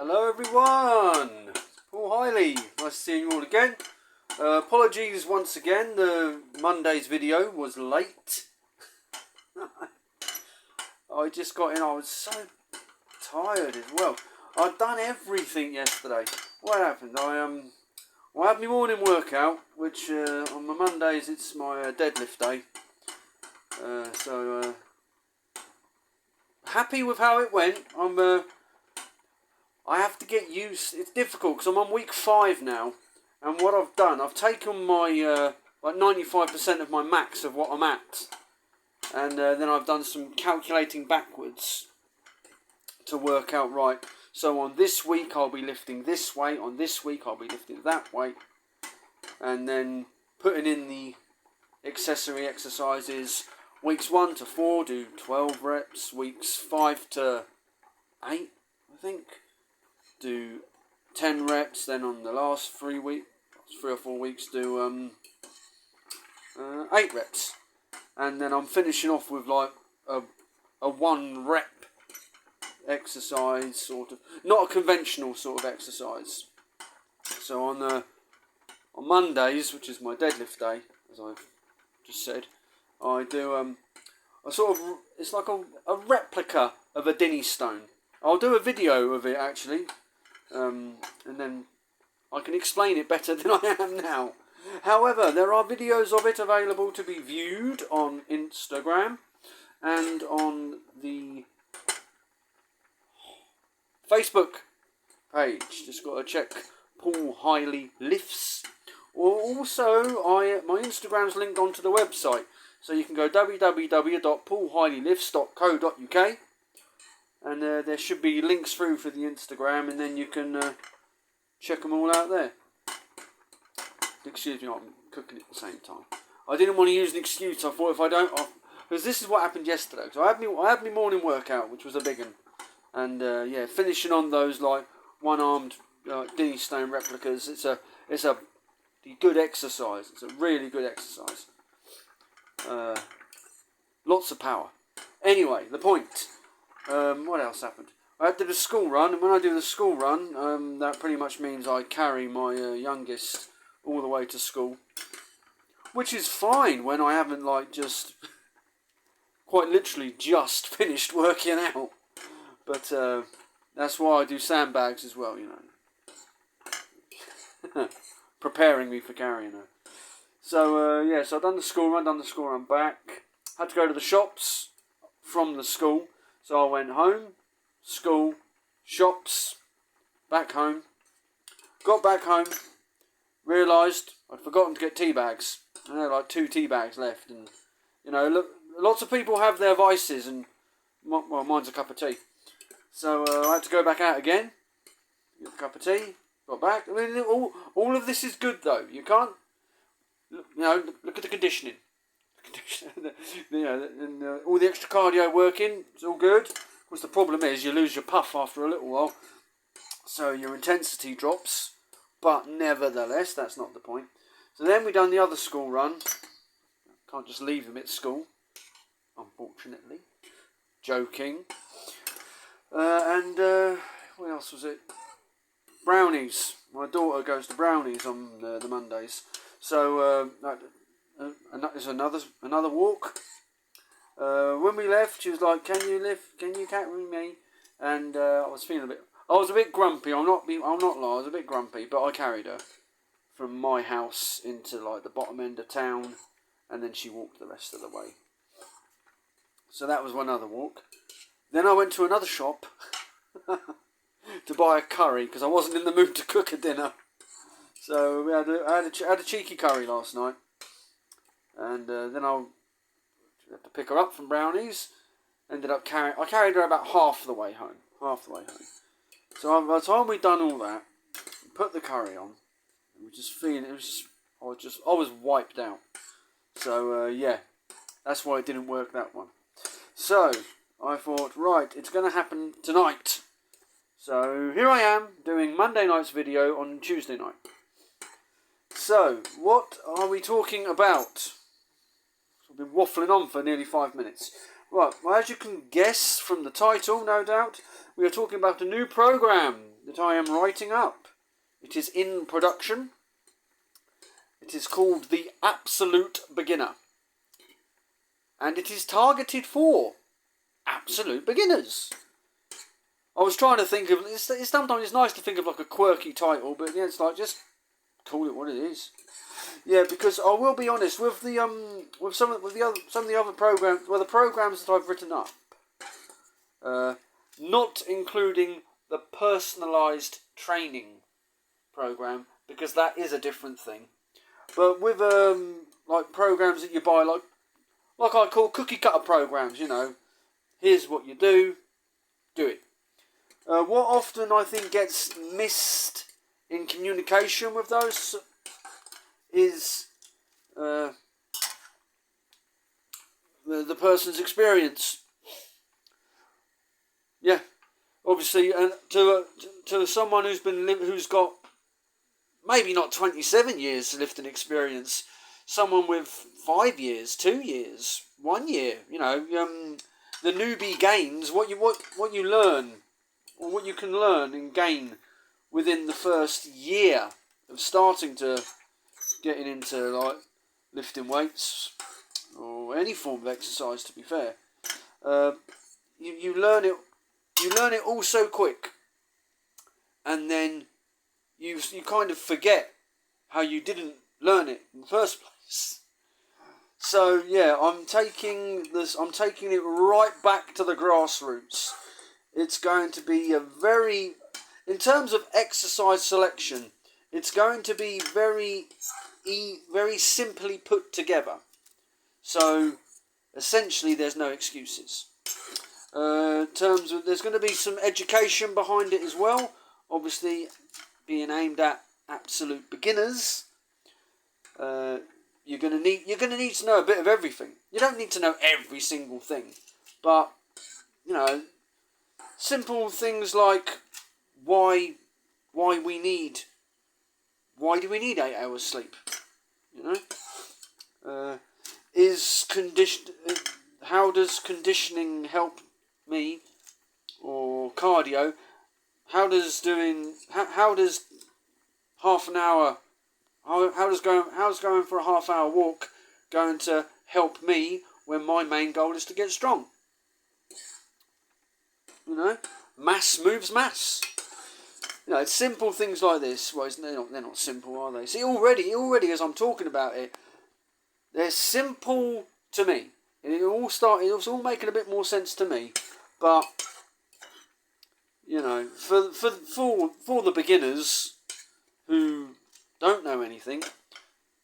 Hello everyone, it's Paul Hiley, nice seeing you all again. Apologies once again, the Monday's video was late. I just got in, I was so tired as well. I'd done everything yesterday. What happened? I had my morning workout, which on my Mondays it's my deadlift day. Happy with how it went. I have to get used. It's difficult because I'm on week 5 now, and what I've done, I've taken my like 95% of my max of what I'm at, and then I've done some calculating backwards to work out right. So on this week I'll be lifting this weight, on this week I'll be lifting that weight, and then putting in the accessory exercises. Weeks 1 to 4 do 12 reps. Weeks 5 to 8, I think, do 10 reps. Then on the last 3 or 4 weeks, do 8 reps. And then I'm finishing off with like a 1 rep exercise, sort of, not a conventional sort of exercise. So on Mondays, which is my deadlift day, as I've just said, I do it's like a replica of a Dinny stone. I'll do a video of it actually, and then I can explain it better than I am now. However, there are videos of it available to be viewed on Instagram and on the Facebook page. Just got to check Paul Hiley Lifts. Also, my Instagram's linked onto the website, so you can go www.paulhileylifts.co.uk, and there should be links through for the Instagram, and then you can check them all out there. Excuse me, I'm cooking at the same time. I didn't want to use an excuse. I thought if I don't, because this is what happened yesterday. So I had my morning workout, which was a big one, and yeah, finishing on those like one-armed Dinny stone replicas. It's a good exercise. It's a really good exercise. Lots of power. Anyway, the point. What else happened? I did a school run, and when I do the school run, that pretty much means I carry my youngest all the way to school, which is fine when I haven't like just quite literally just finished working out. But that's why I do sandbags as well, you know. Preparing me for carrying her. So yeah, so I've done the school run back. Had to go to the shops from the school. So I went home, school, shops, back home. Got back home, realised I'd forgotten to get tea bags. I had like 2 tea bags left, and you know, look, lots of people have their vices, and well, mine's a cup of tea. So I had to go back out again, get a cup of tea. Got back. I mean, all of this is good though. You can't, you know, look at the conditioning. You know, and all the extra cardio working, it's all good. Of course, the problem is you lose your puff after a little while, so your intensity drops. But nevertheless, that's not the point. So then we done the other school run. Can't just leave them at school, unfortunately. Joking. And what else was it? Brownies. My daughter goes to Brownies on the Mondays, so that is another walk. When we left, she was like, "Can you lift? Can you carry me?" And I was a bit grumpy. I'm not lying. I was a bit grumpy, but I carried her from my house into like the bottom end of town, and then she walked the rest of the way. So that was one other walk. Then I went to another shop to buy a curry because I wasn't in the mood to cook a dinner. So I had a cheeky curry last night, and then I had to pick her up from Brownies. I carried her about half the way home. So by the time we'd done all that, put the curry on, and we just feeling I was wiped out. So yeah, that's why it didn't work, that one. So I thought, right, it's going to happen tonight. So here I am doing Monday night's video on Tuesday night. So what are we talking about? I've been waffling on for nearly 5 minutes. Right, well, as you can guess from the title, no doubt, we are talking about a new program that I am writing up. It is in production. It is called The Absolute Beginner. And it is targeted for absolute beginners. I was trying to think of... sometimes it's nice to think of like a quirky title, but yeah, it's like, just call it what it is. Yeah, because I will be honest with the some of the other programs, well, the programs that I've written up, not including the personalised training program, because that is a different thing. But with like programs that you buy, like I call cookie cutter programs, you know, here's what you do it. What often I think gets missed in communication with those is the person's experience. Yeah, obviously, and to someone who's got maybe not 27 years lifting experience, someone with 5 years, 2 years, 1 year, you know, the newbie gains what you learn, or what you can learn and gain within the first year of starting to getting into like lifting weights or any form of exercise. To be fair, you learn it all so quick, and then you kind of forget how you didn't learn it in the first place. So yeah, I'm taking it right back to the grassroots. It's going to be in terms of exercise selection, it's going to be very simply put together. So essentially, there's no excuses. In terms of, there's going to be some education behind it as well. Obviously, being aimed at absolute beginners. You're going to need to know a bit of everything. You don't need to know every single thing, but you know, simple things like why do we need 8 hours sleep? You know, how does conditioning help me, or cardio? How does half an hour? How's going for a half-hour walk going to help me when my main goal is to get strong? You know, mass moves mass. You know, it's simple things like this. Well, they're not simple, are they? See, already as I'm talking about it, they're simple to me. It's all making a bit more sense to me. But you know, for the beginners who don't know anything,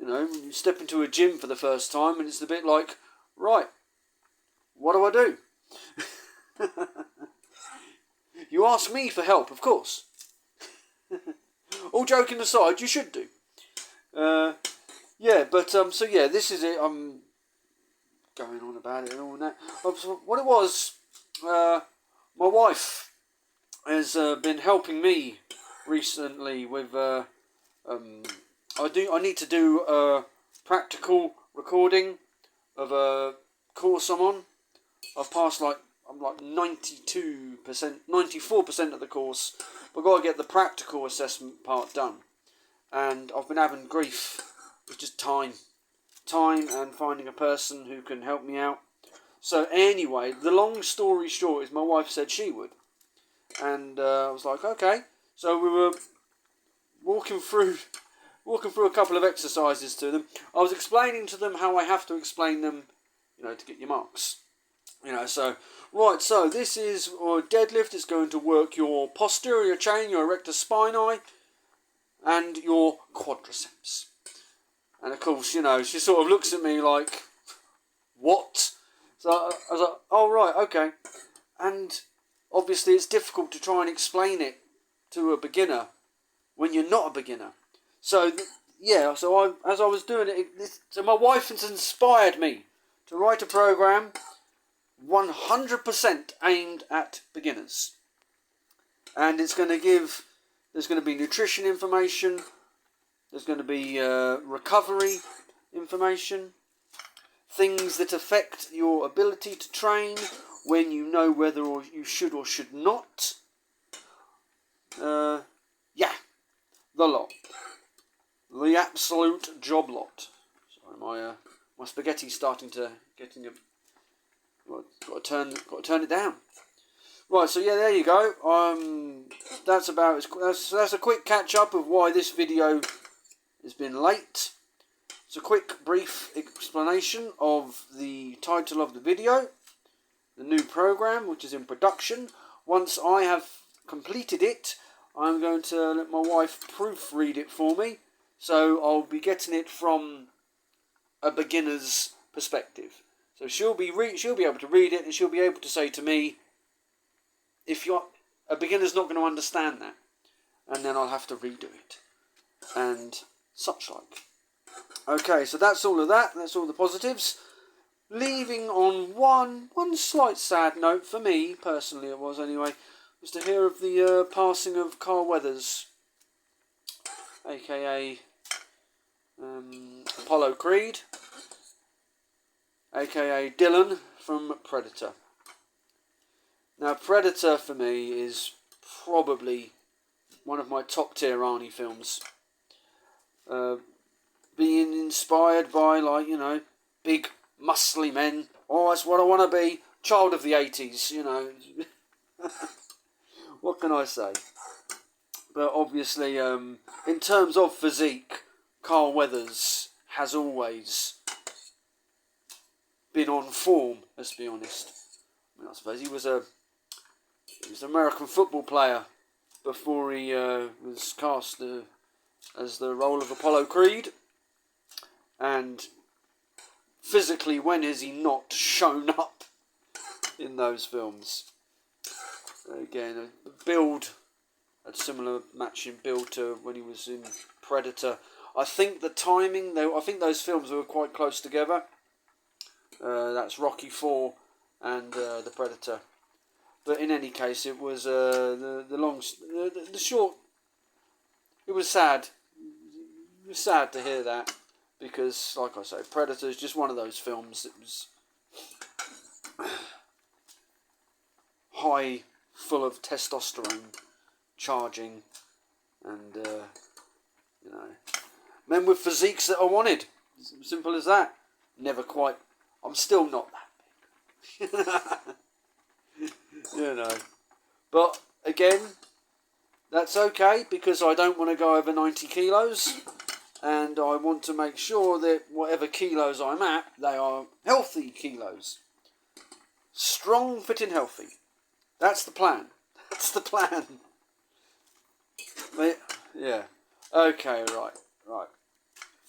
you know, you step into a gym for the first time and it's a bit like, right, what do I do? You ask me for help, of course. All joking aside, you should do. Yeah, but so yeah, this is it. I'm going on about it and all that. What it was, my wife has been helping me recently with. I need to do a practical recording of a course I'm on. I've passed I'm 92%, 94% of the course, but I've got to get the practical assessment part done. And I've been having grief with just time and finding a person who can help me out. So anyway, the long story short is my wife said she would. And I was like, okay. So we were walking through a couple of exercises to them. I was explaining to them how I have to explain them, you know, to get your marks. You know, so this is deadlift. It's going to work your posterior chain, your erector spinae, and your quadriceps. And of course, you know, she sort of looks at me like, what? So I was like, oh right, okay. And obviously it's difficult to try and explain it to a beginner when you're not a beginner. So as I was doing it, so my wife has inspired me to write a program 100% aimed at beginners. And there's going to be nutrition information, there's going to be recovery information, things that affect your ability to train, when you know whether or you should or should not. Yeah, the lot. The absolute job lot. Sorry, my spaghetti's starting to getting a. Got to turn it down. Right, so yeah, there you go. That's a quick catch up of why this video has been late. It's a quick, brief explanation of the title of the video, the new program which is in production. Once I have completed it, I'm going to let my wife proofread it for me. So I'll be getting it from a beginner's perspective. So she'll be able to read it, and she'll be able to say to me, if a beginner's not going to understand that, and then I'll have to redo it, and such like. Okay, so that's all of that. That's all the positives. Leaving on one slight sad note for me personally, it was anyway, was to hear of the passing of Carl Weathers, aka Apollo Creed, aka Dylan from Predator. Now, Predator for me is probably one of my top tier Arnie films. Being inspired by, like, you know, big muscly men. Oh, that's what I want to be. Child of the 80s, you know. What can I say? But obviously, in terms of physique, Carl Weathers has always been on form, let's be honest. I mean, I suppose he was an American football player before he was cast as the role of Apollo Creed. And physically, when has he not shown up in those films? Again, a similar matching build to when he was in Predator. I think the timing, I think those films were quite close together. That's Rocky IV and the Predator. But in any case, it was the short. It was sad. It was sad to hear that, because, like I say, Predator is just one of those films that was high, full of testosterone charging, and you know, men with physiques that are wanted. Simple as that. Never quite. I'm still not that big. You know. But again, that's okay, because I don't want to go over 90 kilos, and I want to make sure that whatever kilos I'm at, they are healthy kilos. Strong, fit and healthy. That's the plan. That's the plan. Yeah. Okay, right.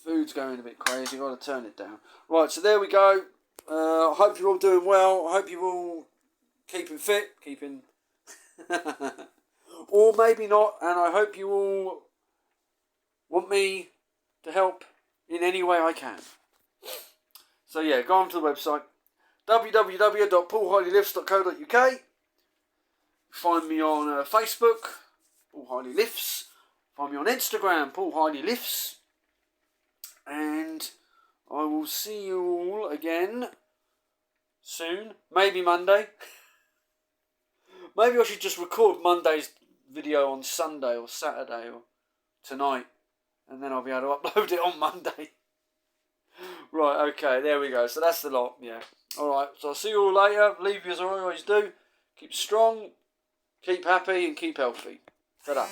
Food's going a bit crazy. Got to turn it down. Right, so there we go. I hope you're all doing well. I hope you're all keeping fit, or maybe not. And I hope you all want me to help in any way I can. So yeah, go on to the website www.paulharleylifts.co.uk. Find me on Facebook, Paul Harley Lifts. Find me on Instagram, Paul Harley Lifts. And I will see you all again soon. Maybe Monday. Maybe I should just record Monday's video on Sunday or Saturday or tonight, and then I'll be able to upload it on Monday. Right, okay, there we go. So that's the lot, yeah. Alright, so I'll see you all later. Leave you as I always do. Keep strong, keep happy, and keep healthy. Ta-da.